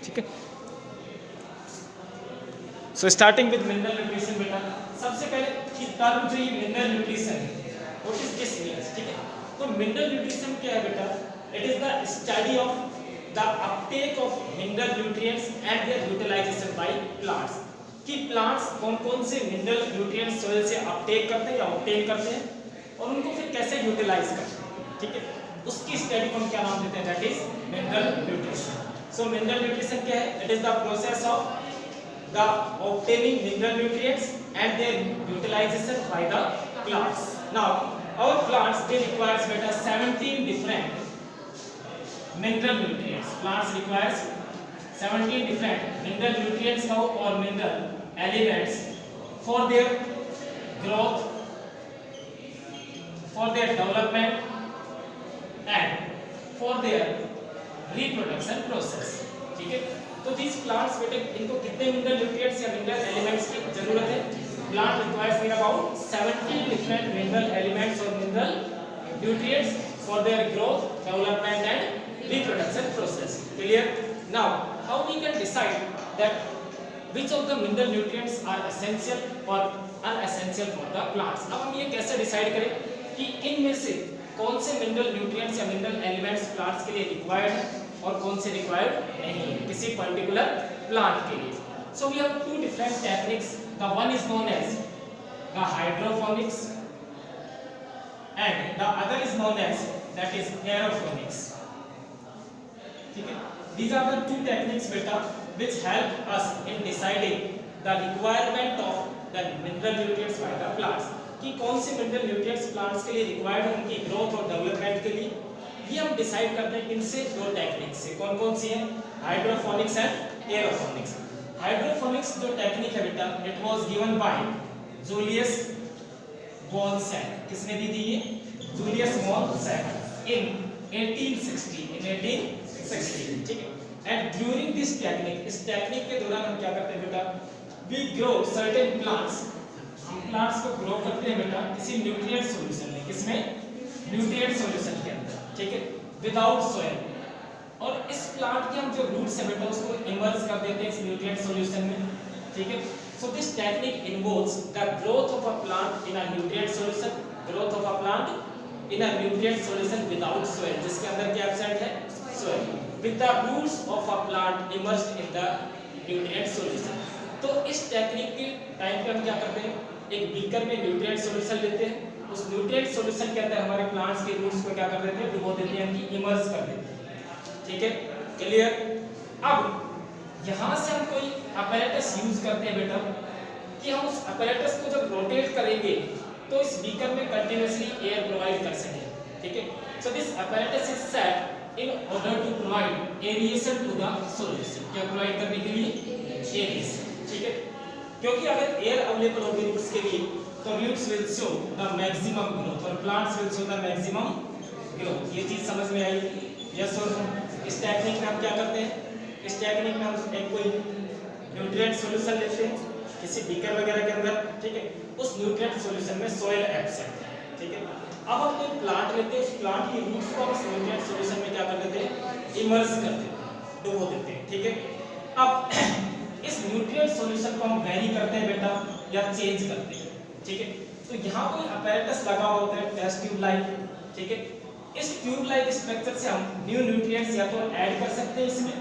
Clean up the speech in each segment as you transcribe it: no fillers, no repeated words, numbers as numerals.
ठीक है। So starting with mineral nutrition बेटा, सबसे पहले टर्म जो ये मिनरल न्यूट्रिशन है, व्हाट इज दिस मींस, ठीक है। तो मिनरल न्यूट्रिशन क्या है बेटा? It is the study of the uptake of mineral nutrients and their utilization by plants, कि प्लांट्स कौन कौन से मिनरल न्यूट्रिएंट्स सॉइल से अपटेक करते हैं या ऑब्टेन करते हैं और उनको फिर कैसे यूटिलाइज करते हैं, ठीक है। उसकी स्टडी को हम क्या नाम देते हैं? That is mineral nutrition. So mineral nutrition क्या है? It is the process of the obtaining mineral nutrients and their utilization by the plants. Now our plants, they requires better 17 different mineral nutrients. Plants requires 17 different mineral nutrients now or mineral elements for their growth, for their development and for their reproduction process, ठीक है। तो these plants बेटे, इनको कितने mineral nutrients या mineral elements की जरूरत है? Plant requires near about 70 different mineral elements और mineral nutrients for their growth, development and reproduction process. Clear? Now how we can decide that which of the mineral nutrients are essential और unessential for the plants? अब हम ये कैसे decide करें कि इनमें से कौन से मिनरल न्यूट्रिएंट्स या मिनरल एलिमेंट्स प्लांट्स के लिए रिक्वायर्ड है और कौन से रिक्वायर्ड नहीं है किसी पर्टिकुलर प्लांट के लिए? So we have two different techniques. The one is known as the hydroponics and the other is known as that is aeroponics, ठीक है। these are the two techniques beta which help us in deciding the requirement of the mineral nutrients by the plants, कि कौन से mineral nutrients plants के लिए required है उनकी growth और डेवलपमेंट के लिए। ये हम डिसाइड करते हैं इनसे दो टेक्निक से। कौन कौन सी है? Hydroponics and aeroponics. हाइड्रोपोनिक्स जो टेक्निक है बेटा, it was given by Julius वॉलसैक। किसने दी थी ये? जूलियस वॉलसैक इन 1860, ठीक है। एंड ड्यूरिंग दिस टेक्निक, इस टेक्निक के दौरान हम क्या करते हैं बेटा? वी ग्रो सर्टेन प्लांट्स, हम प्लांट्स को ग्रो करते हैं बेटा किसी न्यूट्रिएंट सॉल्यूशन में। किसमें? न्यूट्रिएंट सॉल्यूशन के अंदर, ठीक है, विदाउट सोइल। और इस प्लांट के हम जो रूट्स है बेटा उसको इमर्ज कर देते हैं इस न्यूट्रिएंट सॉल्यूशन में, ठीक है। So this technique involves the growth of a plant in a nutrient solution, growth of a plant in a nutrient solution without soil, जिसके अंदर क्या एब्सेंट है? Soil, with the roots of a plant emerged in the nutrient solution. तो इस technique के time पे हम क्या करते हैं? एक बीकर में न्यूट्रिएंट सॉल्यूशन लेते हैं, उस न्यूट्रिएंट सॉल्यूशन के अंदर हमारे प्लांट्स के रूट्स को क्या कर देते हैं? डुबो देते हैं, कि इमर्ज कर देते हैं, ठीक है। क्लियर? अब यहां से हम कोई अपैरेटस यूज करते हैं बेटा, कि हम उस अपैरेटस को जब रोटेट करेंगे तो इस बीकर में कंटीन्यूअसली एयर प्रोवाइड कर सकें, ठीक है। So this apparatus is set in order to provide aeration to the solution. क्या प्रोवाइड करने के लिए? एरिएशन, ठीक है। क्योंकि अगर एयर अवेलेबल होगी रूट्स के लिए तो roots will show the maximum growth और plants will show the maximum growth। ये चीज समझ में आई? यस और नो? इस टेक्निक में हम क्या करते हैं? इस टेक्निक में हम एक कोई न्यूट्रिएंट सॉल्यूशन लेते हैं किसी बीकर वगैरह के अंदर, ठीक है। उस न्यूट्रिएंट सॉल्यूशन में सोइल एब्सेंट है, ठीक है। अब हम कोई प्लांट लेते हैं, उस प्लांट की रूट्स को हम न्यूट्रिएंट सॉल्यूशन में क्या कर देते हैं? इमर्ज कर देते हैं, डुबो देते हैं, ठीक है। अब इस न्यूट्रिएंट सॉल्यूशन को हम वेरी करते हैं बेटा या चेंज करते हैं, ठीक है। तो यहाँ कोई अपैरेटस लगा होता है टेस्ट ट्यूब लाइक, ठीक है। इस ट्यूब लाइक स्ट्रक्चर से हम न्यू न्यूट्रिएंट्स या तो ऐड कर सकते हैं इसमें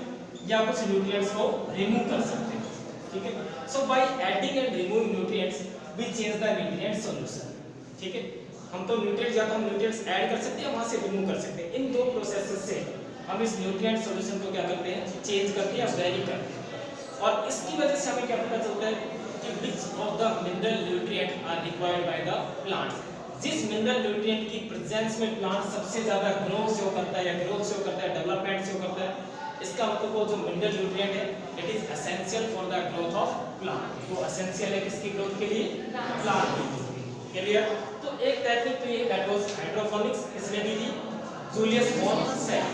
या कुछ न्यूट्रिएंट्स को रिमूव कर सकते हैं, ठीक है। So by adding and removing nutrients we change the nutrient solution, ठीक है। हम तो न्यूट्रिएंट्स या तो हम न्यूट्रिएंट्स ऐड कर सकते हैं, वहां से रिमूव कर सकते हैं। इन दो प्रोसेसेस से हम इस न्यूट्रिएंट सॉल्यूशन को क्या करते हैं? चेंज करते हैं या वेरी करते हैं। और इसकी वजह से हमें क्या पता चलता है कि which of the mineral nutrient are required by the plants। जिस मिनरल न्यूट्रिएंट की प्रेजेंस में प्लांट सबसे ज्यादा ग्रोथ शो करता है या ग्रोथ शो करता है, डेवलपमेंट शो करता है, इसका मतलब वो जो मिनरल न्यूट्रिएंट है it is essential for the growth of plant. वो एसेंशियल है किसकी ग्रोथ के लिए? प्लांट की ग्रोथ के लिए। क्लियर? तो एक टेक्निक तो ये दैट वाज हाइड्रोपोनिक्स, इसमें दी थी जूलियस वॉलसैक।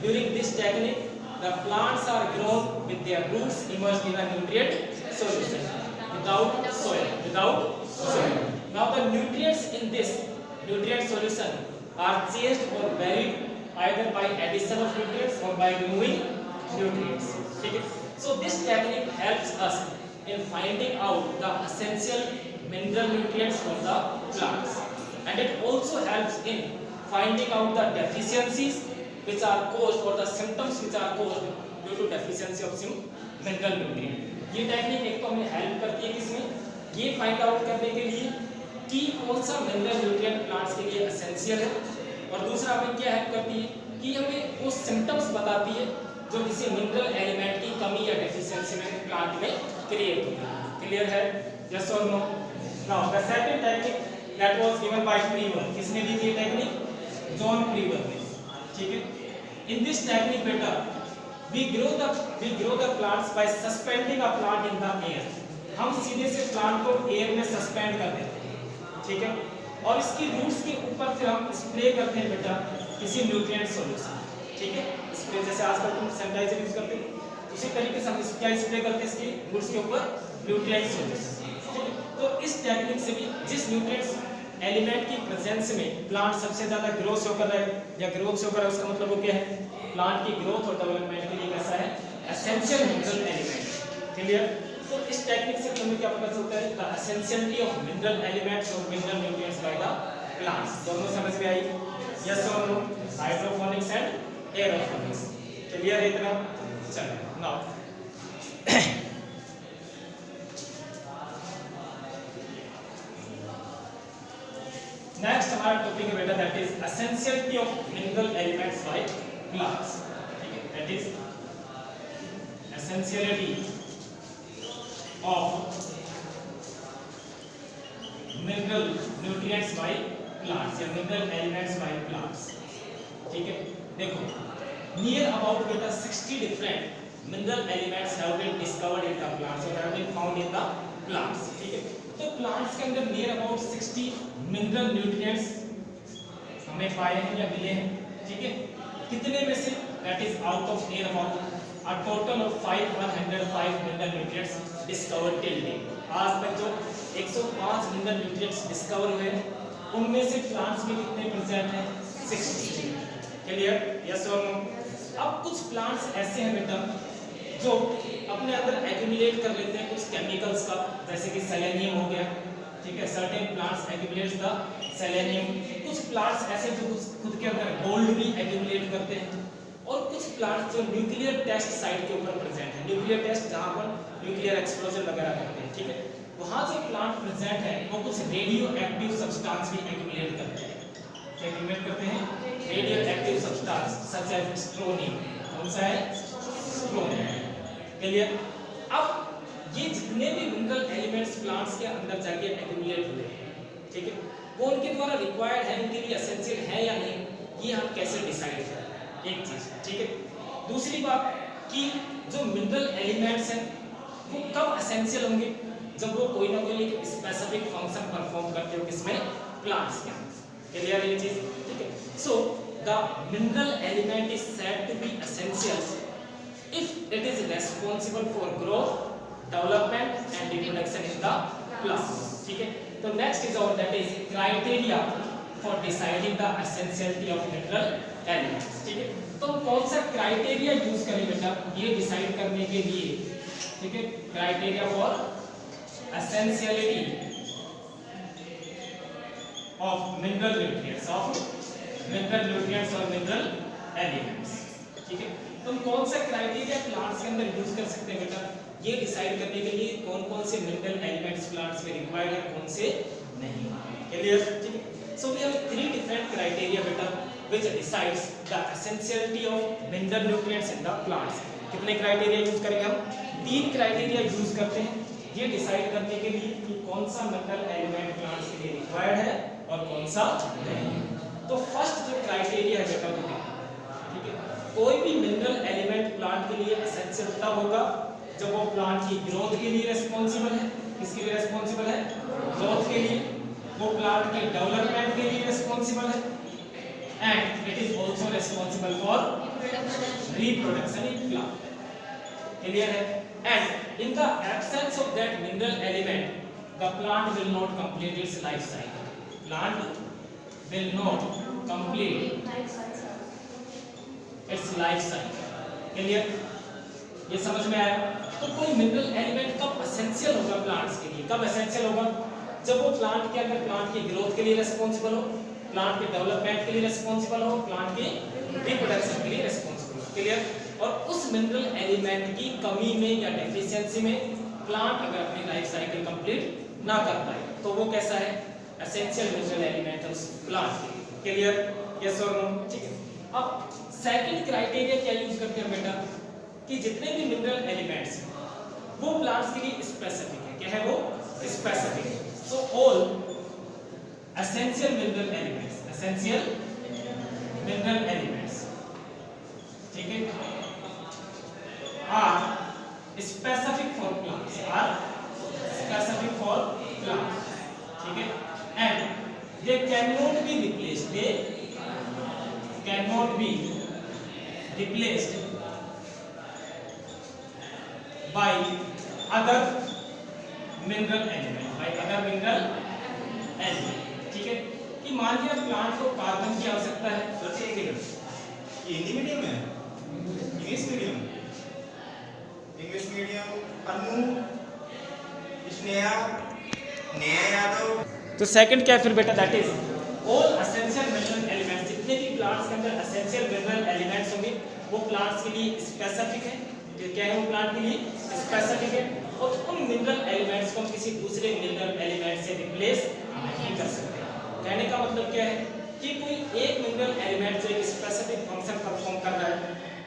During this technique the plants are grown with their roots immersed in a nutrient solution without soil. Now the nutrients in this nutrient solution are changed or varied either by addition of nutrients or by removing nutrients. ठीक है, so this technique helps us in finding out the essential mineral nutrients for the plants, and it also helps in finding out the deficiencies which are caused or the symptoms which are caused due to deficiency of some mineral nutrient. ये technique एक तो हमें help करती है किसमें, ये find out करने के लिए कि कौन सा मिनरल न्यूट्रिएंट प्लांट्स के लिए एसेंशियल है, और दूसरा हमें क्या हेल्प करती है कि हमें वो सिम्टम्स बताती है जो किसी मिनरल एलिमेंट की कमी या डेफिशिएंसी में प्लांट में क्रिएट होती है. क्लियर है? यस और no? Now the second technique that was given by Prevar. किसने दी थी टेक्निक? जॉन प्रीवर ने. ठीक है, इन दिस टेक्निक बेटा we grow the plants by suspending a plant in the air. हम सीधे से प्लांट को एयर में सस्पेंड कर देते हैं. ठीक है, और इसकी रूट्स के ऊपर फिर हम स्प्रे करते हैं बेटा किसी न्यूट्रिएंट सॉल्यूशन. ठीक है, स्प्रे जैसे आजकल तुम सैनिटाइजर यूज करते हो, उसी तरीके से हम क्या स्प्रे करते हैं इसकी रूट्स के ऊपर न्यूट्रिएंट सॉल्यूशन. तो इस टेक्निक से भी जिस न्यूट्रिएंट्स एलिमेंट की प्रेजेंस में प्लांट सबसे ज्यादा ग्रोथ शो कर रहा है या ग्रोथ शो कर रहा है, उसका मतलब वो क्या है, प्लांट की ग्रोथ और डेवलपमेंट के लिए कैसा है, एसेंशियल मिनरल एलिमेंट. क्लियर? तो इस टेक्निक से हमें क्या पता चलता है, the essentiality of mineral elements और mineral nutrients by the plants. दोनों समझ में आई? यस और no? Hydroponics and aeroponics. Clear है इतना? चलो नाउ नेक्स्ट हमारा टॉपिक है बेटा that is essentiality of mineral elements by plants. ठीक है, that is essentiality of mineral nutrients by plants या मिनरल एलिमेंट्स बाय प्लांट्स. ठीक है, देखो नियर अबाउट बेटा 60 different mineral elements have been discovered in the plants और have been found in the plants. ठीक है, तो प्लांट्स के अंदर नियर अबाउट 60 मिनरल न्यूट्रिएंट्स हमें पाए हैं या मिले हैं. ठीक है, कितने में से, that is out of near about a total of 105 mineral nutrients discovered till date. आज तक जो 105 मिनरल न्यूट्रिएंट्स डिस्कवर हुए हैं उनमें से प्लांट्स में कितने प्रेजेंट हैं, 60. क्लियर? यस और नो? अब कुछ प्लांट्स ऐसे हैं बेटा जो अपने अंदर एक्यूमुलेट कर लेते हैं कुछ केमिकल्स का, जैसे कि सेलेनियम हो गया. ठीक है, certain plants accumulates the selenium. कुछ प्लांट्स ऐसे जो खुद के अंदर गोल्ड भी एक्यूमुलेट करते हैं, और कुछ प्लांट्स जो न्यूक्लियर टेस्ट साइट के ऊपर प्रेजेंट है. न्यूक्लियर टेस्ट जहां पर न्यूक्लियर एक्सप्लोजन वगैरह करते हैं. ठीक है, वहां जो प्लांट प्रेजेंट है वो कुछ रेडियो एक्टिव सब्सटेंस भी एक्यूमुलेट करते हैं. क्या एक्यूमुलेट करते हैं? Radio active substance such as strontium. कौन सा है? स्ट्रोनियम. क्लियर? अब ये जितने भी मिनरल एलिमेंट्स प्लांट्स के अंदर जाके एक्यूमुलेट हुए हैं, ठीक है, वो उनके द्वारा रिक्वायर्ड है, उनके लिए एसेंशियल है या नहीं, ये हम कैसे डिसाइड करें, एक चीज. ठीक है, दूसरी बात कि जो मिनरल एलिमेंट्स हैं वो कब एसेंशियल होंगे, जब वो कोई ना कोई एक स्पेसिफिक फंक्शन परफॉर्म करते हो किसमें, प्लांट्स के अंदर. क्लियर ये चीज? ठीक है, so the mineral element is said to be essential if it is responsible for growth, development and reproduction in the plant. ठीक है, तो next is our that is criteria for deciding the essentiality of mineral elements. ठीक है, तो कौन सा criteria use करें बेटा ये डिसाइड करने के लिए. ठीक है, criteria for essentiality of mineral nutrients or mineral elements. ठीक है, तुम कौन सा क्राइटेरिया प्लांट्स के अंदर यूज कर सकते हैं बेटा ये डिसाइड करने के लिए कौन कौन से मिनरल एलिमेंट्स प्लांट्स में रिक्वायर्ड है, कौन से नहीं. क्लियर? ठीक है, so we have 3 different criteria बेटा which decides the essentiality of mineral nutrients in the plants. कितने क्राइटेरिया यूज करेंगे हम? 3 क्राइटेरिया यूज करते हैं ये डिसाइड करने के लिए कि कौन सा मिनरल एलिमेंट प्लांट्स के लिए रिक्वायर्ड है और कौन सा नहीं. तो फर्स्ट जो क्राइटेरिया है बेटा वो, ठीक है, कोई भी मिनरल एलिमेंट प्लांट के लिए एसेंशियल तब होगा जब वो प्लांट की ग्रोथ के लिए रिस्पांसिबल है. किसके लिए रिस्पांसिबल है? ग्रोथ के लिए. वो प्लांट के डेवलपमेंट के लिए रिस्पांसिबल है and it is also responsible for reproduction in plant. Clear है? And in the absence of that mineral element the plant will not complete its life cycle. Plant will not complete its life cycle. Clear? ये समझ में आया? तो कोई mineral element कब essential होगा plants के लिए? कब एसेंशियल होगा? जब वो प्लांट के अंदर प्लांट की ग्रोथ के लिए रिस्पांसिबल हो, प्लांट के डेवलपमेंट के लिए रिस्पांसिबल हो, प्लांट की रिप्रोडक्शन के लिए रिस्पांसिबल हो। क्लियर? और उस मिनरल एलिमेंट की कमी में या डेफिशिएंसी में प्लांट अगर अपनी लाइफ साइकिल कंप्लीट ना कर पाए तो वो कैसा है? एसेंशियल मिनरल एलिमेंट है उस प्लांट के लिए। क्लियर? यस और नो? ठीक है। अब सेकंड क्राइटेरिया क्या यूज करते हैं बेटा कि जितने भी मिनरल एलिमेंट्स हैं वो प्लांट्स के लिए स्पेसिफिक है। क्या है वो? स्पेसिफिक है। So all essential mineral elements, essential mineral elements, ठीक है, are specific for plants, are specific for plants, ठीक है, and they can not be replaced, they can not be replaced by other mineral element, by other mineral element, ठीक है। कि मान लिया plant को कार्बन की आवश्यकता है, सर एक मिनट, ये हिंदी मीडियम है? English medium? इंग्लिश मीडियम अनु स्नेहा नेहा यादव। तो सेकंड क्या है फिर बेटा? That is all essential mineral elements, जितने भी प्लांट्स के अंदर एसेंशियल मिनरल एलिमेंट्स होंगे वो प्लांट्स के लिए स्पेसिफिक है। क्या है? वो प्लांट के लिए स्पेसिफिक है और उन मिनरल एलिमेंट्स को हम किसी दूसरे मिनरल एलिमेंट से रिप्लेस नहीं कर सकते। कहने का मतलब क्या है कि कोई एक मिनरल एलिमेंट जो एक स्पेसिफिक फंक्शन परफॉर्म कर रहा है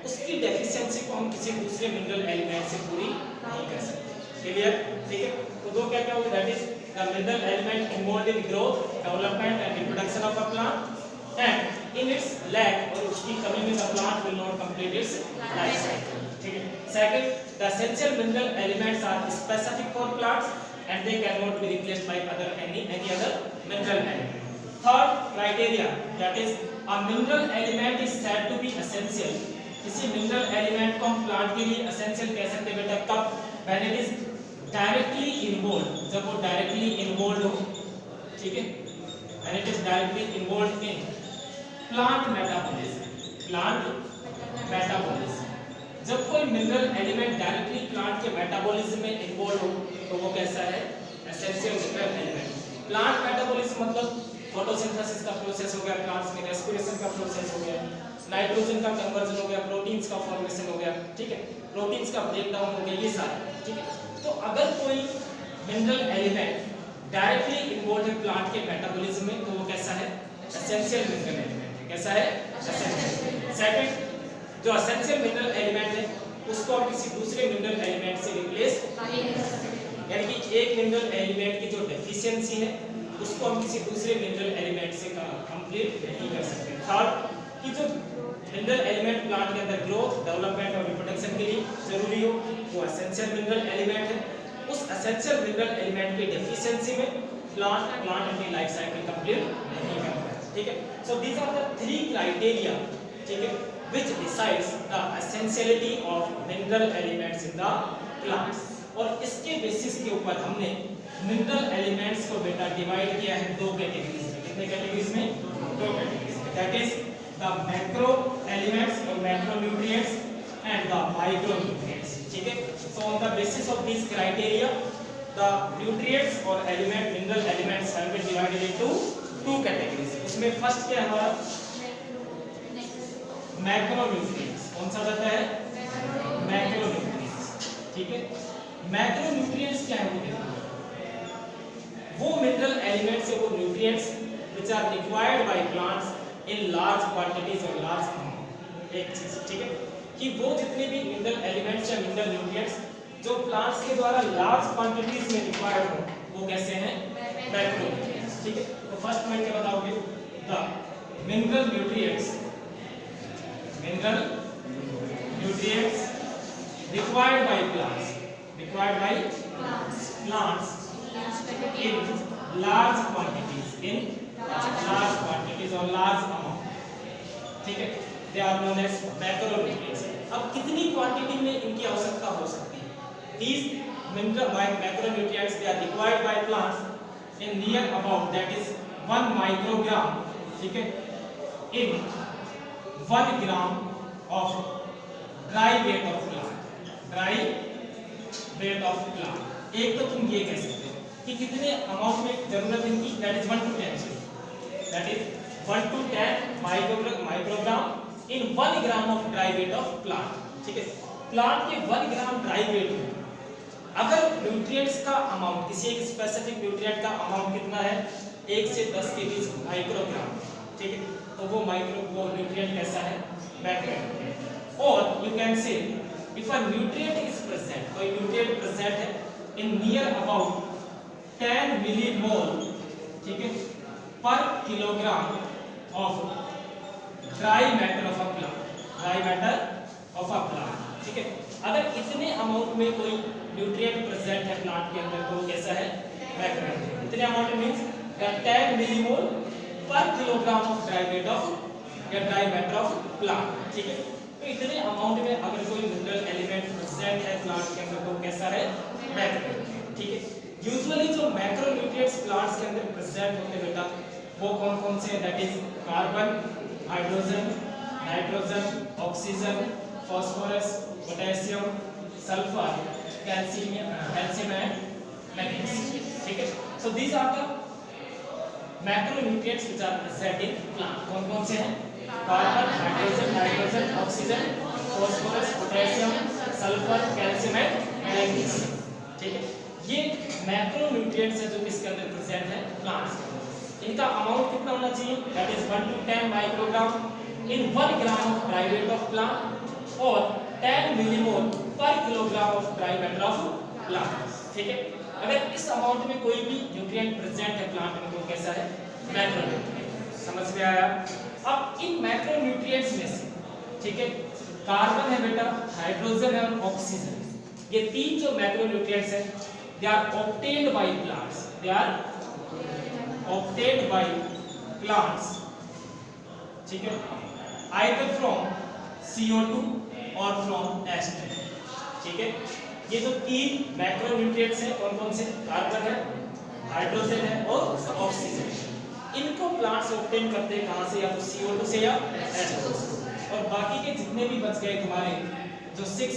उसकी डेफिशिएंसी को हम किसी दूसरे मिनरल एलिमेंट से पूरी नहीं कर सकते। क्लियर? ठीक है। तो दो क्या क्या होगा? That is the mineral element involved in growth, development and reproduction of a plant and in its lack और उसकी कमी में the plant will not complete its life cycle. ठीक है। Second, the essential mineral elements are specific for plants and they can not be replaced by any other mineral element. Third criteria, that is a mineral element is said to be essential. किसी mineral element को हम plant के लिए essential कह सकते हैं बेटा कब? when it is directly involved, जब वो डायरेक्टली इन्वॉल्व हो, ठीक है, when it is directly involved in plant metabolism, plant metabolism, जब कोई मिनरल एलिमेंट डायरेक्टली प्लांट के मेटाबॉलिज्म में इन्वॉल्व हो तो वो कैसा है? Essential mineral element. Plant metabolism मतलब फोटोसिंथेसिस का प्रोसेस हो गया, प्लांट्स में रेस्पिरेशन का प्रोसेस हो गया, नाइट्रोजन का कन्वर्जन हो गया, प्रोटीन्स का फॉर्मेशन हो गया, ठीक है, प्रोटीन्स का ब्रेकडाउन हो गया, ये सारे, ठीक है। तो अगर कोई मिनरल एलिमेंट डायरेक्टली इन्वॉल्व है प्लांट के मेटाबॉलिज्म में तो वो कैसा है? एसेंशियल मिनरल एलिमेंट है। कैसा है? एसेंशियल। सेकंड, जो एसेंशियल मिनरल एलिमेंट है उसको हम किसी दूसरे मिनरल एलिमेंट से रिप्लेस नहीं कर सकते, यानी कि एक मिनरल एलिमेंट की जो डेफिशिएंसी है उसको हम किसी दूसरे मिनरल एलिमेंट से कंप्लीट नहीं कर सकते। थर्ड, कि जो मिनरल एलिमेंट प्लांट के अंदर ग्रोथ, डेवलपमेंट और रिप्रोडक्शन के लिए जरूरी हो वो एसेंशियल मिनरल एलिमेंट है। उस एसेंशियल मिनरल एलिमेंट की डेफिशिएंसी में प्लांट अपनी लाइफ साइकिल कंप्लीट नहीं करता। ठीक है। So these are the three criteria, ठीक है, which decides the essentiality of mineral elements in the plants। और इसके बेसिस के ऊपर हमने मिनरल एलिमेंट्स को बेटा डिवाइड किया है दो कैटेगरीज में। कितने कैटेगरीज में? दो कैटेगरीज में। That is the macro elements और macro nutrients and the micro nutrients. ठीक है। So on the basis of this criteria the nutrients और element mineral elements have been divided into two categories. उसमें first क्या है हमारा? Macro nutrients. कौन सा रहता है? Macro nutrients. ठीक है। मैक्रो न्यूट्रिएंट्स क्या है? वो मिनरल एलिमेंट्स है, वो nutrients which are required by plants in large quantities और लार्ज अमाउंट। एक चीज, ठीक है, कि वो जितने भी मिनरल एलिमेंट्स या मिनरल न्यूट्रिएंट्स जो प्लांट्स के द्वारा लार्ज क्वांटिटीज में रिक्वायर्ड हो वो कैसे हैं? Macro nutrients. ठीक है। तो फर्स्ट पॉइंट क्या बताओगे? The mineral nutrients, mineral nutrients required by plants in large quantities or large amount, ठीक है, they are known as macronutrients। अब कितनी क्वांटिटी में इनकी आवश्यकता हो सकती है? These mineral macronutrients they are required by plants in near about, that is 1 microgram, ठीक है, in 1 gram of dry weight of plant। Dry weight of plant. एक तो तुम ये कह सकते हो कि कितने अमाउंट में जरूरत है इनकी, that is 1 to 10, that is 1 to 10 microgram in 1 gram of dry weight of plant. ठीक है, प्लांट के 1 ग्राम ड्राई वेट में अगर न्यूट्रिएंट्स का अमाउंट, किसी एक स्पेसिफिक न्यूट्रिएंट का अमाउंट कितना है, 1 से 10 के बीच माइक्रोग्राम, ठीक है, तो वो न्यूट्रिएंट कैसा है, मैक्रोन्यूट्रिएंट। और you can say if a nutrient is present, कोई न्यूट्रिएंट प्रेजेंट है इन नियर अबाउट 10 मिलीमोल, ठीक है, पर kilogram of dry matter of a plant, dry matter of a plant. ठीक है, अगर इतने अमाउंट में कोई न्यूट्रिएंट प्रेजेंट है प्लांट के अंदर तो कैसा है, मैक्रोन्यूट्रिएंट। इतने अमाउंट मींस दैट 10 मिलीमोल पर kilogram of dry weight of या ड्राई मैटर ऑफ प्लांट। ठीक है, तो इतने अमाउंट में अगर कोई मिनरल एलिमेंट प्रेजेंट है प्लांट के अंदर तो कैसा है, मैक्रोन्यूट्रिएंट। ठीक है, यूजुअली जो मैक्रोन्यूट्रिएंट्स प्लांट्स के अंदर प्रेजेंट होते हैं बेटा वो कौन कौन से हैं, that is carbon, hydrogen, nitrogen, oxygen, phosphorus, potassium, sulphur, calcium and magnesium. ठीक है, so these are the macronutrients which are present in plant. कौन कौन से हैं, carbon, hydrogen, nitrogen, oxygen, phosphorus, potassium, sulphur, calcium and magnesium. ठीक है, ये macronutrients है जो किसके अंदर प्रेजेंट है, प्लांट्स के अंदर। इनका अमाउंट कितना होना चाहिए, that is 1 to 10 microgram in 1 gram of dry weight of plant और 10 मिलीमोल पर kilogram of dry matter of plant. ठीक है, अगर इस अमाउंट में कोई भी न्यूट्रिएंट प्रेजेंट है प्लांट में तो कैसा है, मैक्रोन्यूट्रिएंट। समझ में आया। अब इन मैक्रोन्यूट्रिएंट्स में से, ठीक है, कार्बन है बेटा, हाइड्रोजन है और ऑक्सीजन, ये तीन जो मैक्रोन्यूट्रिएंट्स हैं they are obtained by plants, they are obtained by plants. ठीक है, आइदर फ्रॉम CO2 और फ्रॉम H2। ठीक है, ये जो तीन मैक्रोन्यूट्रिएंट्स हैं कौन कौन से, कार्बन है, हाइड्रोजन है और ऑक्सीजन, इनको प्लांट्स ऑब्टेन करते हैं कहां से, या तो CO2 से या H2 से। और बाकी के जितने भी बच गए तुम्हारे जो 6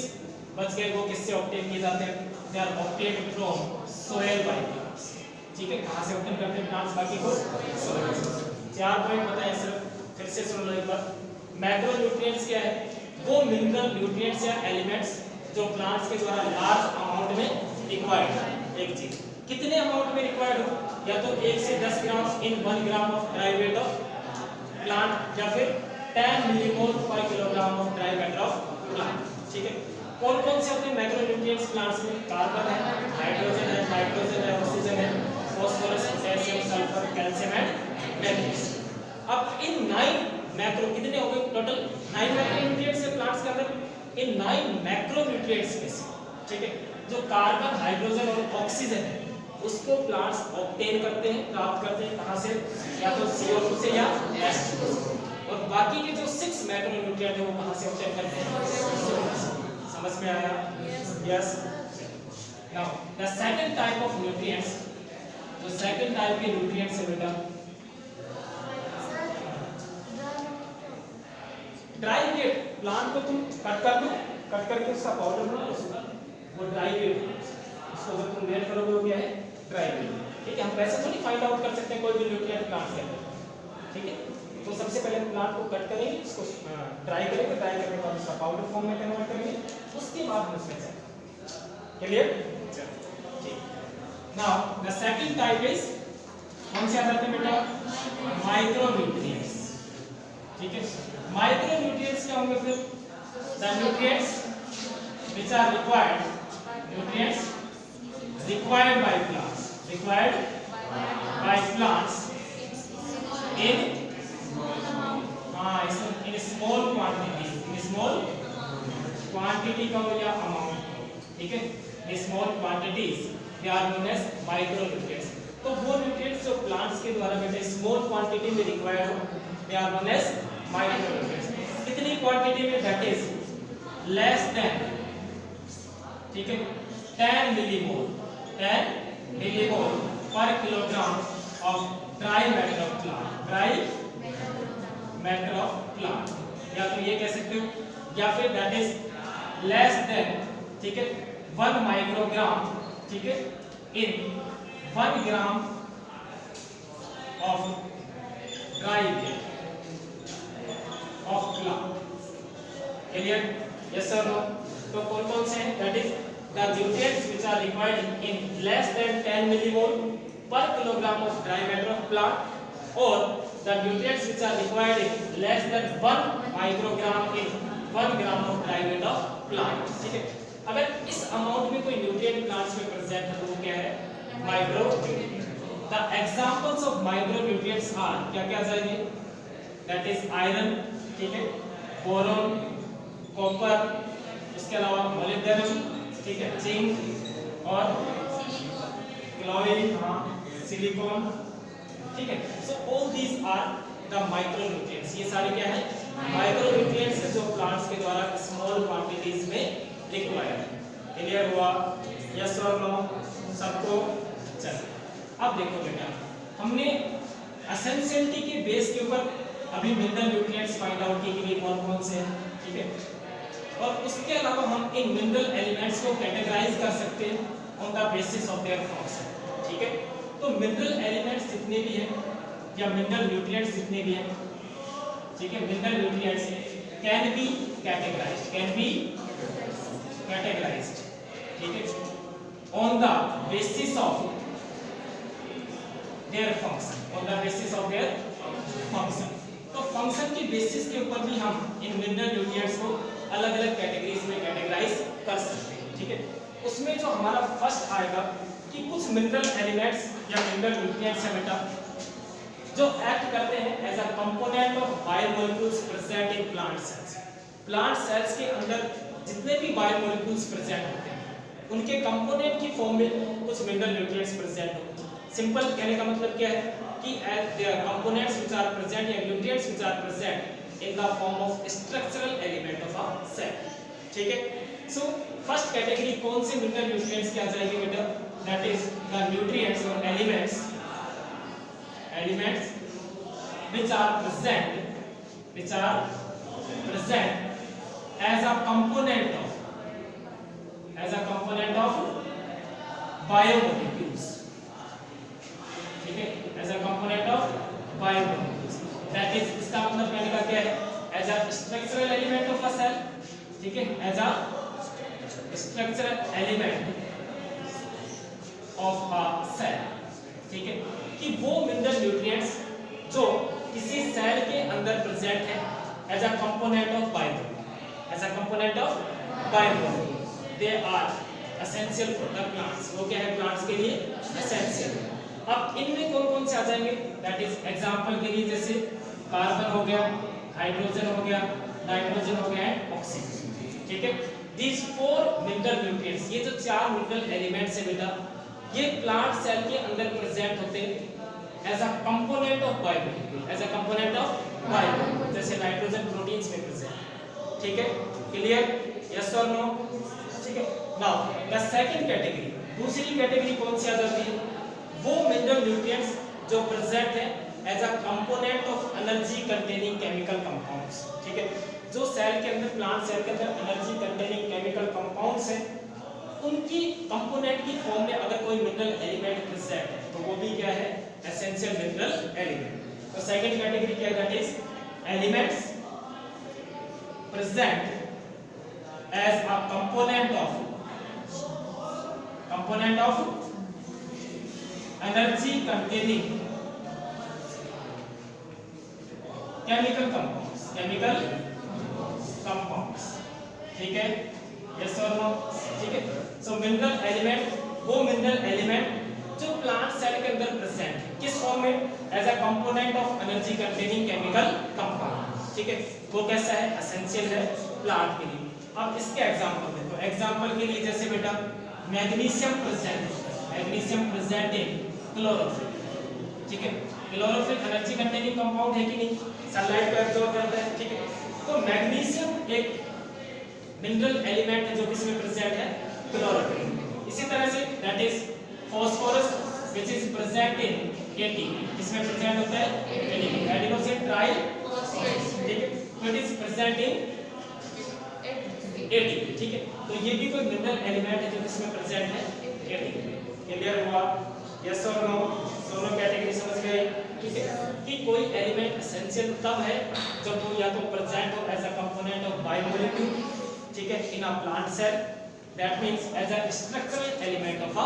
बच गए वो किससे ऑब्टेन किए जाते हैं, they are obtained from soil by plants. ठीक है, कहां से ऑब्टेन करते हैं प्लांट्स बाकी को, सोइल से। 4 पॉइंट बताएं सिर्फ, फिर से सुन लो एक बार। मैक्रोन्यूट्रिएंट्स क्या है, वो मिनरल न्यूट्रिएंट्स या एलिमेंट्स जो प्लांट्स के द्वारा लार्ज अमाउंट में रिक्वायर्ड है। एक चीज कितने अमाउंट में रिक्वायर्ड हो, या तो 1 से 10 ग्राम इन 1 gram of dry weight of plant या फिर 10 मिलीमोल पर kilogram of dry matter of plant. ठीक है, कौन कौन से होते हैं मैक्रोन्यूट्रिएंट्स प्लांट्स में, कार्बन है, हाइड्रोजन है, नाइट्रोजन है, ऑक्सीजन है, phosphorus, potassium, sulphur, calcium and magnesium. अब इन 9 मैक्रो कितने हो गए टोटल, 9 मैक्रोन्यूट्रिएंट्स है प्लांट्स के अंदर। इन 9 मैक्रोन्यूट्रिएंट्स में से, ठीक है, जो कार्बन, हाइड्रोजन और ऑक्सीजन है उसको प्लांट्स ऑब्टेन करते हैं, प्राप्त करते हैं कहां से, या तो CO2 से या H2 से। और बाकी के जो 6 मैक्रोन्यूट्रिएंट है वो कहां से ऑब्टेन करते हैं, समझ में आया, yes. Now the second type of nutrients, जो सेकंड टाइप के न्यूट्रिएंट्स है बेटा ड्राई वेट। प्लांट को तुम कट कर लो, कट करके उसका पाउडर बना लो, वो ड्राई वेट, उसको जब तुम मेल्ट करोगे वो क्या है, ड्राई वेट। ठीक है, हम वैसे थोड़ी फाइंड आउट कर सकते हैं कोई भी न्यूट्रिएंट प्लांट के अंदर। ठीक है, तो सबसे पहले प्लांट को कट करेंगे, उसको ड्राई करेंगे, ड्राई करने के बाद उसका पाउडर फॉर्म में कन्वर्ट करेंगे, उसके बाद हम उसमें से क्लियर। ठीक, now the second type is कौन से आते हैं बेटा, माइक्रोन्यूट्रिएंट्स। ठीक है, माइक्रोन्यूट्रिएंट्स क्या होंगे फिर, the nutrients which are required, nutrients required by plants, required by plants in small quantity, in small quantity का हो या amount, ठीक है, in small quantities they are known as micronutrients। तो वो nutrients जो plants के द्वारा बेटे small quantity में required हो they are known as micronutrients। कितनी quantity में, that is less than, ठीक है, 10 मिलीमोल पर kilogram of dry matter of plant, dry matter of plant, या तो ये कह सकते हो, या फिर दैट इज लेस देन ठीक है, 1 माइक्रोग्राम, ठीक है, in 1 gram of dry weight of plant. Clear? Yes और नो? तो कौन से हैं? That is the nutrients which are required in less than 10 millimole per kilogram of dry matter of plant, or the nutrients which are required in less than 1 microgram in 1 gram of dry matter of plant। ठीक है, अगर इस amount में कोई nutrient plants में present है तो वो क्या है? Micro. The examples of micro nutrients are, क्या क्या जाएंगे? दैट इज आयरन, ठीक है, बोरॉन, कॉपर, इसके अलावा मोलिब्डेनम, ठीक है, जिंक और क्लोरीन, सिलिकॉन, ठीक है। So all these are the micro nutrients. ये सारे क्या है? माइक्रो न्यूट्रिएंट्स है जो प्लांट्स के द्वारा स्मॉल क्वांटिटीज में रिक्वायर्ड है। क्लियर हुआ? यस और नो? सबको? चलिए अब देखो बेटा, हमने एसेंशियलिटी के बेस के ऊपर अभी मिनरल न्यूट्रिएंट्स फाइंड आउट किए कि कौन कौन से हैं, ठीक है, और उसके अलावा हम इन मिनरल एलिमेंट्स को कैटेगराइज कर सकते हैं on the basis of their function. ठीक है, तो मिनरल एलिमेंट्स जितने भी हैं या मिनरल न्यूट्रिएंट्स जितने भी हैं, ठीक है, mineral nutrients can be categorised, ठीक है, on the basis of their function, तो फंक्शन के बेसिस के ऊपर भी हम इन मिनरल न्यूट्रिएंट्स को अलग अलग कैटेगरीज में कैटेगराइज कर सकते हैं। ठीक है, उसमें जो हमारा फर्स्ट आएगा कि कुछ मिनरल एलिमेंट्स या मिनरल न्यूट्रिएंट्स हैं बेटा जो एक्ट करते हैं as a component of biomolecules present in plant cells. Plant cells के अंदर जितने भी बायोमोलिक्यूल्स प्रेजेंट होते हैं उनके कंपोनेंट की फॉर्म में कुछ मिनरल न्यूट्रिएंट्स प्रेजेंट होते हैं। सिंपल कहने का मतलब क्या है कि as their components which are present या nutrients which are present in the form of structural element of a cell. ठीक है, सो फर्स्ट कैटेगरी कौन से मिनरल न्यूट्रिएंट्स की आ जाएगी बेटा? दैट इज द न्यूट्रिएंट्स और elements which are present as a component of biomolecules। ठीक है, as a component of biomolecules, that is इसका मतलब कहने का क्या है? as a structural element of a cell। ठीक है, as a structural element of a cell। ठीक है, कि वो मिनरल न्यूट्रिएंट्स जो किसी सेल के अंदर प्रेजेंट है as a component of biomolecule, they are essential for the plants. वो क्या है? प्लांट्स के लिए एसेंशियल। अब इनमें कौन कौन से आ जाएंगे? दैट इज एग्जांपल के लिए जैसे कार्बन हो गया, हाइड्रोजन हो गया, नाइट्रोजन हो गया एंड ऑक्सीजन। ठीक है, दीज 4 मिनरल न्यूट्रिएंट्स, ये जो 4 मिनरल एलिमेंट्स है बेटा, ये प्लांट सेल के अंदर प्रेजेंट होते हैं as a component of biomolecule, जैसे नाइट्रोजन प्रोटीन्स में प्रेजेंट। ठीक है, क्लियर? यस और नो? ठीक है, नाउ द सेकंड कैटेगरी, दूसरी कैटेगरी कौन सी आ जाती है? वो मिनरल न्यूट्रिएंट्स जो प्रेजेंट है as a component of energy containing chemical compounds. ठीक है, जो सेल के अंदर, प्लांट सेल के अंदर एनर्जी कंटेनिंग केमिकल कंपाउंड्स हैं, उनकी कंपोनेंट की फॉर्म में अगर कोई मिनरल एलिमेंट प्रेजेंट है तो वो भी क्या है? Essential mineral element. तो सेकंड कैटेगरी क्या है? That is elements present as a component of energy containing chemical compounds. ठीक है, यस और नो? ठीक है, सो मिनरल एलिमेंट, वो मिनरल एलिमेंट जो प्लांट सेल के अंदर प्रेजेंट है, किस फॉर्म में? As a component of energy containing chemical compound. ठीक है, वो कैसा है? एसेंशियल है प्लांट के लिए। अब इसके एग्जांपल देखो, एग्जांपल के लिए जैसे बेटा मैग्नीशियम प्रेजेंट इन क्लोरोफिल। ठीक है, क्लोरोफिल एनर्जी कंटेनिंग कंपाउंड है कि नहीं? सनलाइट को एब्जॉर्ब करता है। ठीक है, तो मैग्नीशियम एक मिनरल एलिमेंट है जो किसमें प्रेजेंट है? क्लोरोफिल। इसी तरह से that is phosphorus which is present in ATP, किसमें प्रेजेंट होता है? ATP, adenosine try. ठीक है, it is present in ATP, ठीक है। तो ये भी कोई मिनरल एलिमेंट है जो इसमें प्रेजेंट है ATP। क्लियर हुआ? यस और नो? दोनों कैटेगरी समझ गए, ठीक है। कि कोई एलिमेंट एसेंशियल तब है जब वो या तो प्रेजेंट हो as a component of biomolecule, ठीक है, in a plant cell, that means as a structural element of a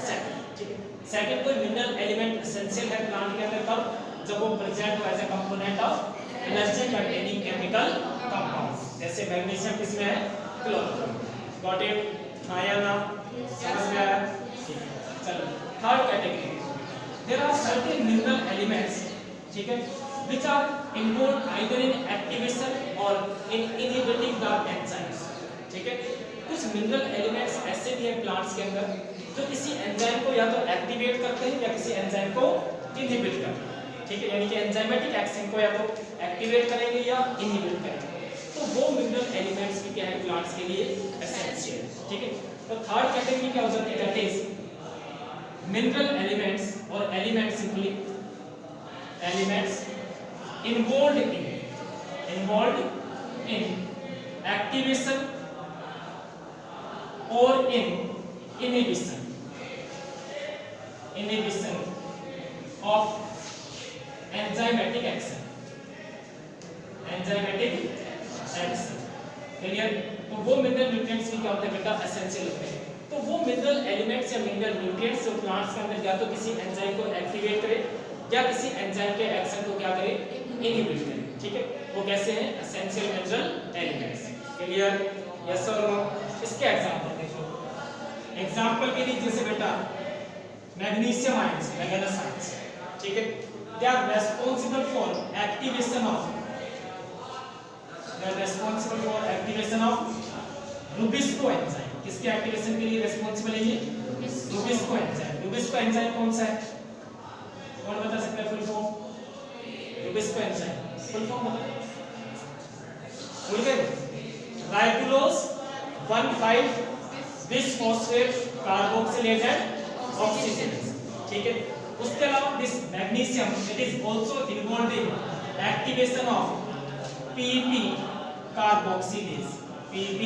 cell, ठीक है। सेकंड, कोई मिनरल एलिमेंट एसेंशियल है प्लांट के अंदर तब जब वो प्रेजेंट हो as a component of energy containing chemical compounds, जैसे मैग्नीशियम किसमें है? क्लोरोफिल। Got it? आया ना? समझ में आया? चलो third category, there are certain mineral elements, ठीक है, which are involved either in activation or in inhibiting the enzymes, ठीक है। कुछ मिनरल एलिमेंट्स ऐसे भी हैं प्लांट्स के अंदर जो किसी एंजाइम को या तो एक्टिवेट करते हैं या किसी एंजाइम को इनहिबिट करते हैं, ठीक है। यानी कि एंजाइमेटिक एक्शन को या तो एक्टिवेट करेंगे या इनहिबिट करेंगे। तो वो मिनरल एलिमेंट्स भी क्या है प्लांट्स के लिए एसेंशियल, ठीक है। तो थर्ड कैटेगरी क्या हो जाती है? दैट इज मिनरल एलिमेंट्स और elements simply elements involved in activation or in inhibition of enzymatic action, clear? तो वो मिनरल न्यूट्रिएंट्स भी क्या होते हैं बेटा? एसेंशियल होते हैं। तो वो मिनरल एलिमेंट्स या मिनरल न्यूट्रिएंट्स जो प्लांट्स के अंदर या तो किसी एंजाइम को एक्टिवेट करे या किसी एंजाइम के एक्शन को क्या करे? इनहिबिट करे, ठीक है। वो कैसे हैं? Essential mineral elements. Clear? Yes और नो? इसके एग्जांपल देखो। एग्जांपल के लिए जैसे बेटा मैग्नीशियम आयंस, मैग्नेस आयंस, ठीक है, they are responsible for activation of rubisco enzyme. किसके एक्टिवेशन के लिए रेस्पोंसिबल है ये? Rubisco enzyme. रुबिस्को एंजाइम कौन सा है? कौन बता सकता है full form? Rubisco enzyme full form बता। भूल गए? राइबोलोज 1,5 बिसफॉस्फेट कार्बोक्सिलेज एंड ऑक्सीजनेज, ठीक है। उसके अलावा this magnesium it is also involved in activation of PP carboxylase, PP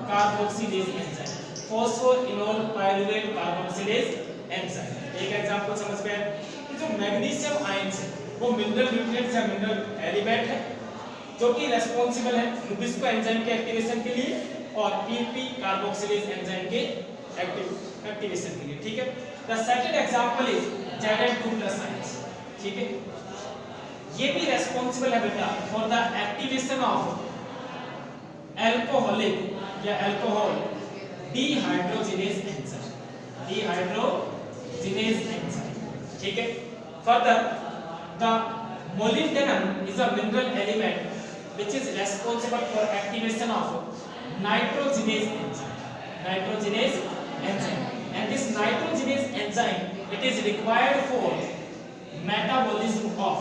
carboxylase enzyme, phosphoenol pyruvate carboxylase enzyme. एक एग्जांपल समझ गए? जो मैग्नीशियम आयंस है वो मिनरल न्यूट्रिएंट्स या मिनरल एलिमेंट है जो कि रेस्पॉन्सिबल है रुबिस्को एंजाइम के एक्टिवेशन के लिए और PP कार्बोक्सिलेज एंजाइम के एक्टिवेशन के लिए, ठीक है। The second example is Zn2+ ions, ठीक है। ये भी रेस्पॉन्सिबल है बेटा for the activation of alcoholic या alcohol dehydrogenase enzyme, dehydrogenase enzyme, ठीक है। Further the molybdenum is a mineral element which is responsible for activation of nitrogenase enzyme, and this nitrogenase enzyme it is required for metabolism of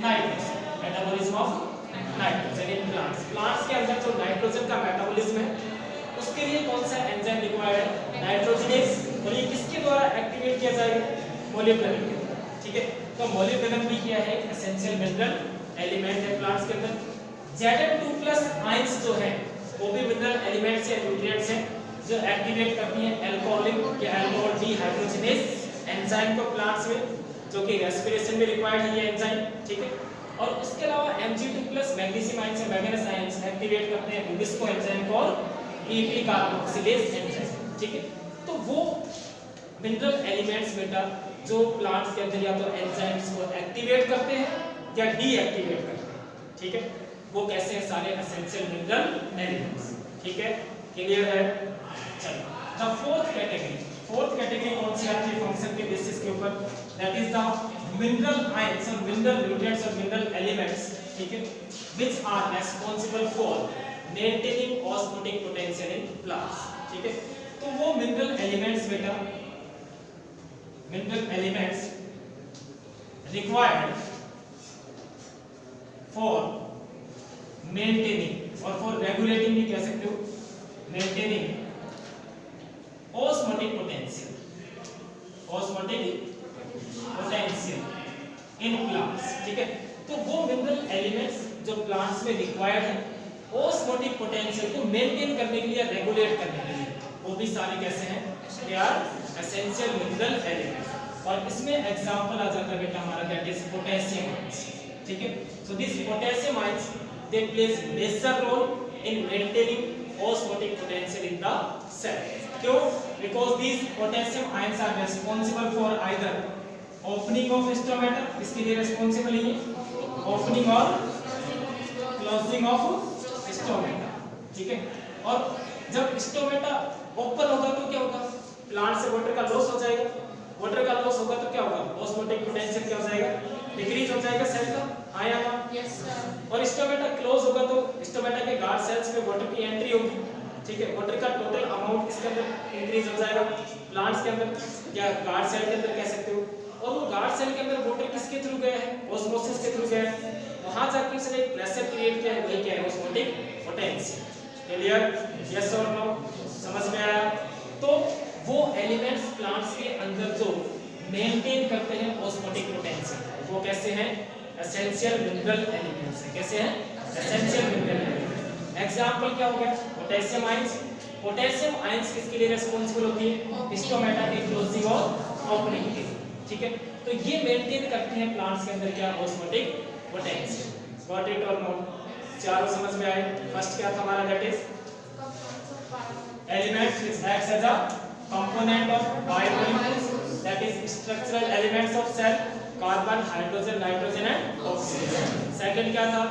nitrogen in plants के अंदर जो nitrogen का metabolism है उसके लिए कौन सा एंजाइम रिक्वायर्ड है? नाइट्रोजनेज। और ये किसके द्वारा एक्टिवेट किया जाएगा? मोलिब्डेनम के द्वारा, ठीक है। तो मोलिब्डेनम भी क्या है? एसेंशियल मिनरल एलिमेंट है प्लांट्स के अंदर। Zn2+ आयंस जो है वो भी मिनरल एलिमेंट्स या न्यूट्रिएंट्स हैं जो एक्टिवेट करती हैं अल्कोहलिक या अल्कोहल डिहाइड्रोजिनेज एंजाइम को प्लांट्स में, जो कि रेस्पिरेशन में रिक्वायर्ड है ये एंजाइम, ठीक है। और उसके अलावा Mg2+ मैग्नीशियम आयंस या मैग्नेस आयंस एक्टिवेट करते हैं रुबिस्को एंजाइम को और PP कार्बोक्सिलेज एंजाइम, ठीक है। तो वो मिनरल एलिमेंट्स बेटा जो प्लांट्स के अंदर या तो एंजाइम्स को एक्टिवेट करते हैं या डीएक्टिवेट करते हैं, ठीक है। वो कैसे हैं? सारे एसेंशियल मिनरल एलिमेंट्स, ठीक है। क्लियर है? चलो द फोर्थ कैटेगरी कौन सी आती है फंक्शन के बेसिस के ऊपर? That is the mineral ions और मिनरल न्यूट्रिएंट्स और मिनरल एलिमेंट्स, ठीक है, which are responsible for maintaining osmotic potential in plants, ठीक है। तो वो मिनरल एलिमेंट्स बेटा required for maintaining और for regulating भी कह सकते हो, maintaining osmotic potential in plants, ठीक है। तो वो मिनरल एलिमेंट्स जो प्लांट्स में रिक्वायर्ड है ऑस्मोटिक पोटेंशियल को मेंटेन करने के लिए, रेगुलेट करने के लिए, वो भी सारे कैसे हैं, they are essential mineral elements. और इसमें एग्जांपल आ जाता है बेटा हमारा दैट इज पोटेशियम आयंस, ठीक है। So this potassium ions they plays major role in maintaining osmotic potential in the cell. क्यों? Because these potassium ions are responsible for either opening of stomata, इसके लिए responsible है, opening और closing of stomata, ठीक है। और जब stomata open होगा तो क्या होगा, प्लांट से वाटर का लॉस हो जाएगा, वाटर का लॉस होगा तो क्या होगा, ऑस्मोटिक पोटेंशियल क्या हो जाएगा, डिक्रीज हो जाएगा सेल का, आया ना। Yes sir. और स्टोमेटा क्लोज होगा तो स्टोमेटा के गार्ड सेल्स में वाटर की एंट्री होगी, ठीक है। वाटर का टोटल अमाउंट इसके अंदर इंक्रीज हो जाएगा प्लांट्स के अंदर, या गार्ड सेल के अंदर कह सकते हो। और वो गार्ड सेल के अंदर वाटर किसके थ्रू गया है, ऑस्मोसिस के थ्रू गया है, वहां जाके उसने एक प्रेशर क्रिएट किया है, वही क्या है, ऑस्मोटिक पोटेंशियल। क्लियर? यस और नो? समझ में आया? तो वो एलिमेंट्स प्लांट्स के अंदर जो मेंटेन करते हैं ऑस्मोटिक पोटेंशियल, वो कैसे हैं, एसेंशियल मिनरल एलिमेंट्स हैं। कैसे हैं? Essential mineral elements. एग्जांपल क्या हो गया, पोटेशियम आयंस। पोटेशियम आयंस किसके लिए रिस्पांसिबल होती है, स्टोमेटा के क्लोजिंग और ओपनिंग के, ठीक है। तो ये मेंटेन करते हैं प्लांट्स के अंदर क्या, ऑस्मोटिक पोटेंशियल। गॉट इट और नॉट? चारों समझ में आए? फर्स्ट क्या था हमारा, that is elements which acts as a component of biomolecules, that is structural elements of cell, carbon, hydrogen, nitrogen and oxygen. Second क्या था,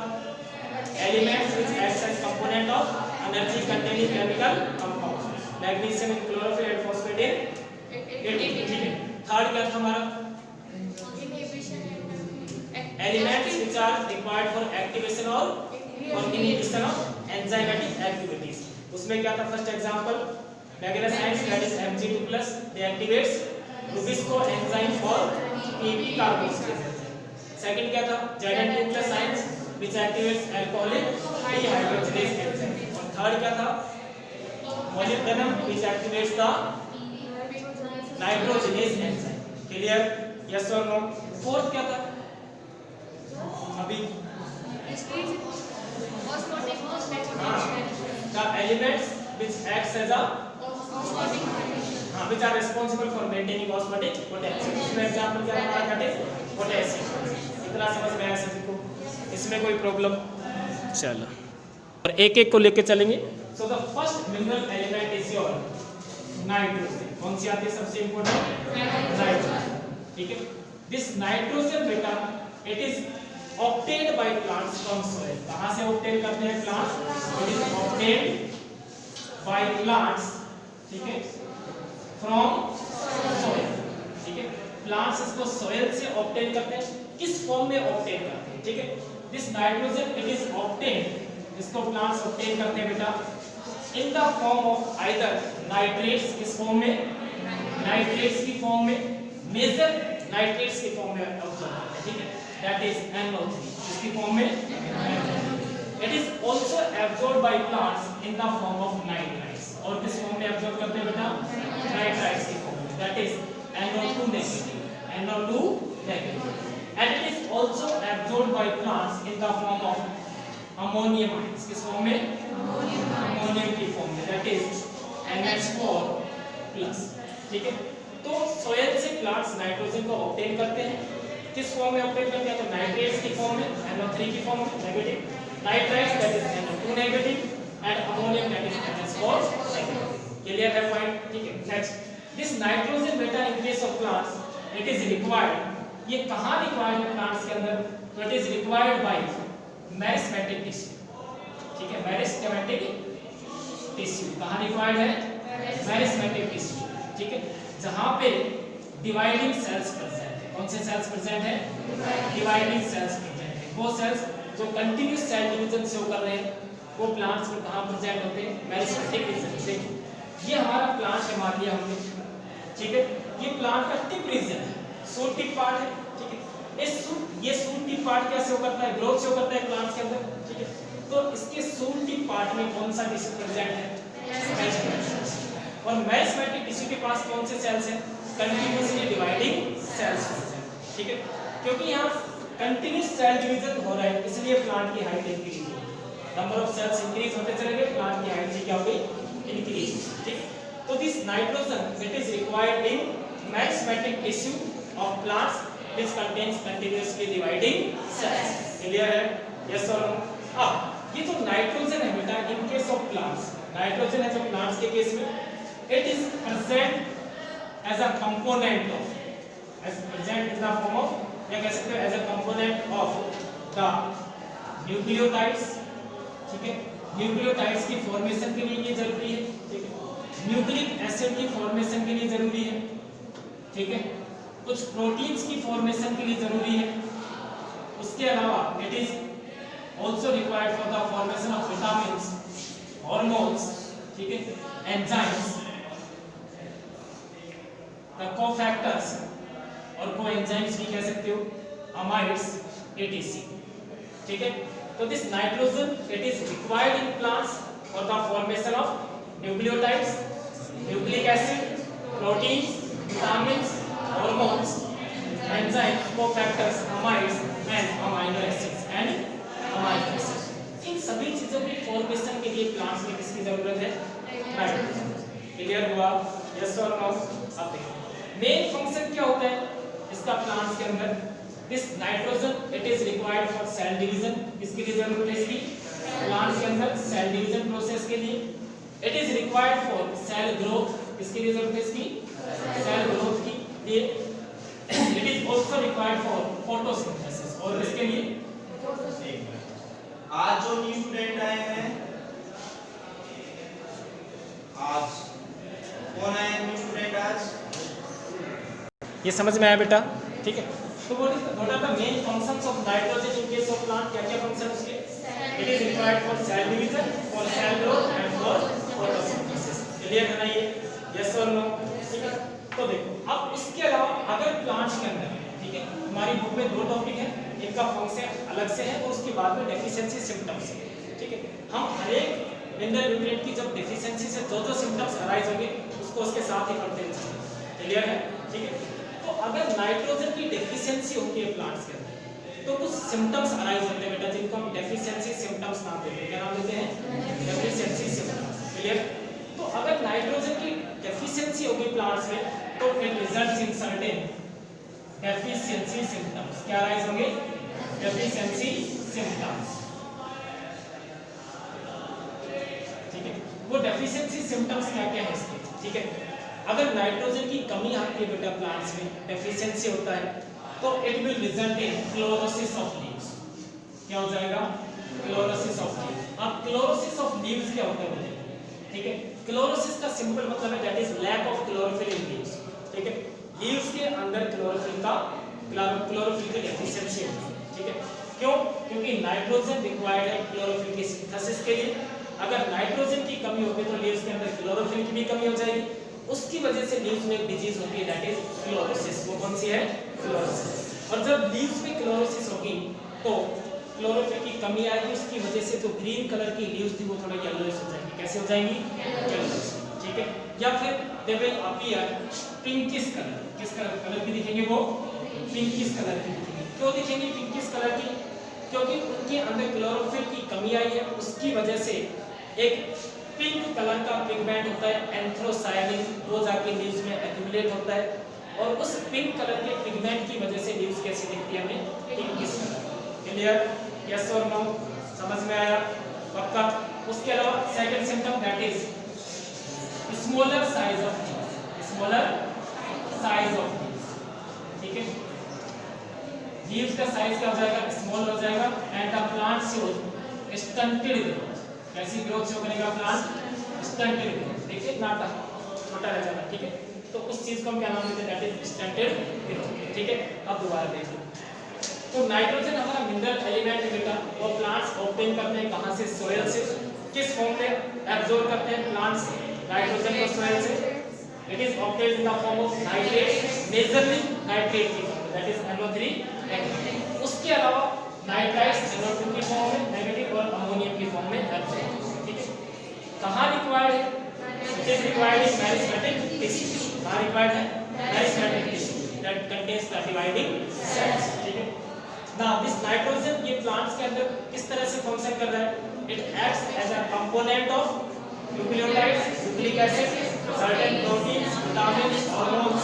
elements which acts as component of energy containing chemical compounds, magnesium in chlorophyll and phosphate in ATP. Third क्या था हमारा, elements which are required for activation or inhibition of enzymatic activities. उसमें क्या था, first example मैग्नेस ions that is Mg2+, they activates Rubisco enzyme for PP carboxylase. Second क्या था, Zn2+ ions which activates alcoholic dehydrogenase enzyme. और third क्या था, molybdenum which activates the nitrogenase enzyme. Clear? Yes और no? Fourth क्या था, अभी the elements which acts as a which are responsible for maintaining osmotic potential. इसमें example क्या हमारा, दैट इज पोटेशियम। इतना समझ में आया सभी को? इसमें कोई प्रॉब्लम? चलो और एक एक को लेके चलेंगे। So the first mineral element is your nitrogen. कौन सी आती है सबसे इंपॉर्टेंट, नाइट्रोजन, ठीक है। दिस नाइट्रोजन बेटा it is obtained by plants from soil। कहां से obtain करते हैं plants, it is obtained by plants, ठीक है, from soil, ठीक है। प्लांट्स इसको soil से obtain करते हैं, किस फॉर्म में obtain करते हैं, ठीक है। this nitrogen it is obtained, इसको प्लांट्स obtain करते हैं बेटा in the form of either nitrates, किस फॉर्म में, नाइट्रेट्स की फॉर्म में, मेजर नाइट्रेट्स की फॉर्म में ऑब्जर्व करते हैं, ठीक है, that is NO3, इसकी फॉर्म में। it is also absorbed by plants in the form of nitrites, और किस फॉर्म में एब्जॉर्ब करते हैं बेटा, नाइट्राइट्स की फॉर्म में, that is NO2 negative, NO2 negative, and it is also absorbed by plants in the form of ammonium ions, किस form में, अमोनियम की फॉर्म में, that is NH4+, ठीक है। तो सोयल से प्लांट्स नाइट्रोजन को ऑब्टेन करते हैं, किस फॉर्म में ऑब्टेन करते हैं, तो नाइट्रेट्स की फॉर्म में, NO3 की फॉर्म में negative, nitrites that is NO2 negative and ammonium that is NH4 negative. Clear है पॉइंट? ठीक है। नेक्स्ट, दिस नाइट्रोजन बेटा इन case of plants it is required, ये कहां रिक्वायर्ड है प्लांट्स के अंदर, तो it is required by meristematic tissue, ठीक है। मेरिस्टेमेटिक टिश्यू कहां रिक्वायर्ड है, मेरिस्टेमेटिक टिश्यू, ठीक है, जहां पे डिवाइडिंग सेल्स प्रेजेंट है। कौन से सेल्स प्रेजेंट है, डिवाइडिंग सेल्स प्रेजेंट है। वो सेल्स जो कंटीन्यूअस सेल डिवीजन शो कर रहे हैं वो प्लांट्स में कहां प्रेजेंट होते हैं, मेरिस्टेमेटिक रीजन। देखिए ये हमारा प्लांट है, मान लिया हमने, ठीक है, ये प्लांट का टिप रीजन है, शूट टिप पार्ट है, ठीक है। ये शूट टिप पार्ट क्या शो करता है, ग्रोथ शो करता है प्लांट्स के अंदर, ठीक है। तो इसके शूट टिप पार्ट में कौन सा टिश्यू प्रेजेंट है, और मेरिस्टेमेटिक टिश्यू के पास कौन से सेल्स हैं, कंटीन्यूअसली डिवाइडिंग सेल्स, ठीक है। क्योंकि यहाँ कंटीन्यूअस सेल डिवीजन हो रहा है इसलिए प्लांट की हाइट इंक्रीज हो रही है, नंबर ऑफ सेल्स इंक्रीज होते चले गए, this nitrogen it is required in meristematic tissue of plants which contains continuously dividing cells. Clear है? Yes or no? अब ये जो नाइट्रोजन है बेटा इन केस ऑफ प्लांट्स, नाइट्रोजन है जो प्लांट्स के केस में it is present as a component of, as present in the form of, या कह सकते हो as a component of the nucleotides. ठीक है, न्यूक्लियोटाइड्स की फॉर्मेशन के लिए ये जरूरी है. ठीक है, न्यूक्लिक एसिड की फॉर्मेशन के लिए जरूरी है. ठीक है, कुछ प्रोटीन्स की फॉर्मेशन के लिए जरूरी है. उसके अलावा it is also required for the formation of vitamins, hormones. ठीक है, एंजाइम्स, द कोफैक्टर्स और कोएंजाइम्स भी कह सकते हो, अमाइड्स, एटीसी. ठीक है, तो this nitrogen it is required in plants for the formation of nucleotides, nucleic acid, proteins, vitamins, hormones, enzymes, cofactors, amides and amino acids and amino acids. इन सभी चीजों की फॉर्मेशन के लिए प्लांट्स में किसकी जरूरत है? नाइट्रोजन. क्लियर हुआ? यस और नो? अब देखो मेन फंक्शन क्या होता है इसका प्लांट्स के अंदर. This nitrogen it is required for cell division. किसके लिए जरूरत है इसकी? प्लांट्स के अंदर सेल डिवीजन प्रोसेस के लिए. It is required for cell growth. किसके लिए जरूरत है इसकी? सेल ग्रोथ की लिए. It is also required for photosynthesis. और इसके लिए आज जो न्यू स्टूडेंट आए हैं, आज कौन आए न्यू स्टूडेंट आज? ये समझ में आया बेटा? ठीक है, तो what are the main functions of nitrogen in case of plant? क्या क्या फंक्शन उसके? It is required for cell division, for cell growth and for photosynthesis. Clear है ना ये? यस और नो? ठीक है, तो देखो अब उसके अलावा अगर प्लांट्स के अंदर, ठीक है, हमारी बुक में दो टॉपिक है, एक का फंक्शन अलग से है और उसके बाद में डेफिशिएंसी सिम्टम्स है. ठीक है, हम हर एक मिनरल न्यूट्रिएंट की जब डेफिशिएंसी से जो सिम्टम्स अराइज होंगे उसको उसके साथ ही पढ़ते हैं. क्लियर है? ठीक है, तो अगर नाइट्रोजन की डेफिशिएंसी होती है प्लांट्स के अंदर तो कुछ सिम्टम्स अराइज होते हैं बेटा जिनको हम डेफिशिएंसी सिम्टम्स नाम देते हैं. क्या नाम देते हैं? Deficiency symptoms. क्लियर? तो अगर नाइट्रोजन की डेफिशिएंसी होगी प्लांट्स में तो it results in certain deficiency symptoms. क्या अराइज होंगे? Deficiency symptoms. ठीक है, वो डेफिशिएंसी सिम्टम्स क्या क्या है इसके? ठीक है, अगर नाइट्रोजन की कमी आती है बेटा प्लांट्स में, डेफिशिएंसी होता है तो it will result in chlorosis of leaves. क्या हो जाएगा? Chlorosis of leaves. अब क्लोरोसिस ऑफ लीव्स क्या होता है? ठीक है, क्लोरोसिस का सिंपल मतलब है that is lack of chlorophyll in leaves. ठीक है, लीव्स के अंदर क्लोरोफिल की डेफिशिएंसी होती है. ठीक है, क्यों? क्योंकि नाइट्रोजन रिक्वायर्ड है क्लोरोफिल की सिंथेसिस के लिए. अगर नाइट्रोजन की कमी होगी तो लीव्स के अंदर क्लोरोफिल की भी कमी हो जाएगी. उसकी वजह से लीव्स में एक डिजीज होती है दैट इज क्लोरोसिस. वो कौन सी है? क्लोरोसिस. और जब लीव्स में क्लोरोसिस होगी तो क्लोरोफिल की कमी आएगी. उसकी वजह से जो ग्रीन कलर की लीव्स थी वो थोड़ा येलोइश हो जाएंगी. कैसे हो जाएंगी? येलोइश. ठीक है, या फिर they will appear pinkish colour. किस कलर की दिखेंगे? वो पिंकिश कलर की दिखेंगी. क्यों दिखेंगी पिंकिश कलर की? क्योंकि उनके अंदर क्लोरोफिल की कमी आई है. उसकी वजह से एक पिंक कलर का पिगमेंट होता है एंथ्रोसायनिन, वो जाके लीव्स में एक्यूमुलेट होता है और उस पिंक कलर के पिगमेंट की वजह से लीव्स कैसी दिखती है? हमें पिंकिश कलर. क्लियर? यस और नो? समझ में आया? पक्का? उसके अलावा second symptom that is smaller size of leaves. Smaller size of leaves. ठीक है, लीव्स का साइज क्या हो जाएगा? स्मॉल हो जाएगा. And the plant shows stunted growth. कैसी ग्रोथ शो करेगा प्लांट? Stunted growth. देखिए नाटा छोटा रह जाएगा. ठीक है, तो उस चीज को हम क्या नाम देते हैं? That is stunted growth. ठीक है, अब दोबारा देखो तो नाइट्रोजन हमारा मिनरल एलिमेंट है बेटा. वो प्लांट्स ऑब्टेन करते हैं कहां से? सोइल से. किस फॉर्म में एब्जॉर्ब करते हैं प्लांट्स नाइट्रोजन को? सोइल से. It is obtained in the form of nitrate, majorly nitrate की फॉर्म दैट इज NO3. उसके अलावा नाइट्राइट्स NO2 की फॉर्म में नेगेटिव और अमोनियम की फॉर्म में एब्जॉर्ब. ठीक है, कहां रिक्वायर्ड है? It is required in meristematic tissue. कहां रिक्वायर्ड है? Meristematic tissue that contains the dividing cells. ठीक है, नाउ दिस नाइट्रोजन ये प्लांट्स के अंदर किस तरह से फंक्शन कर रहा है? It acts as a component of nucleotides, nucleic acid, certain proteins, vitamins, hormones,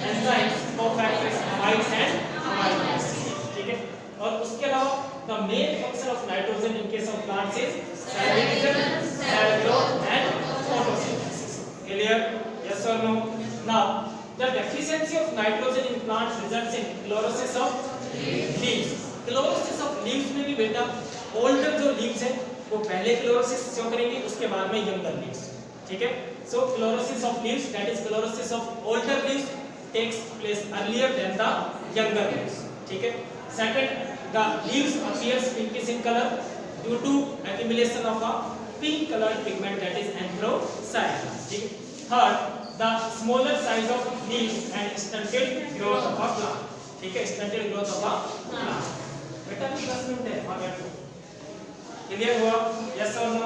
enzymes, cofactors, amides and amino acids. ठीक है, और उसके अलावा the main function of nitrogen in case of plants is cell division, cell growth and photosynthesis. Clear? Yes or no? Now the deficiency of nitrogen in plants results in chlorosis of leaves. Chlorosis of leaves में भी बेटा older जो leaves है वो पहले chlorosis show करेंगे, उसके बाद में यंगर लीव्स. ठीक है, so chlorosis of leaves, that is chlorosis of older leaves takes place earlier than the younger leaves. ठीक है, second, the leaves appears pinkish in colour due to accumulation of a pink coloured pigment that is anthocyanin. ठीक है, third, the smaller size of leaves and stunted growth of a plant. ठीक है, stunted growth of a plant. बेटा 10 minute है, हां बैठो. Clear हुआ? Yes और नो?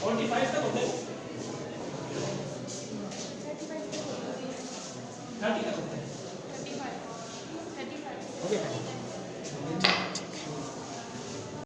और 45 तक होते हैं, 30 तक होते हैं, 35 ओके.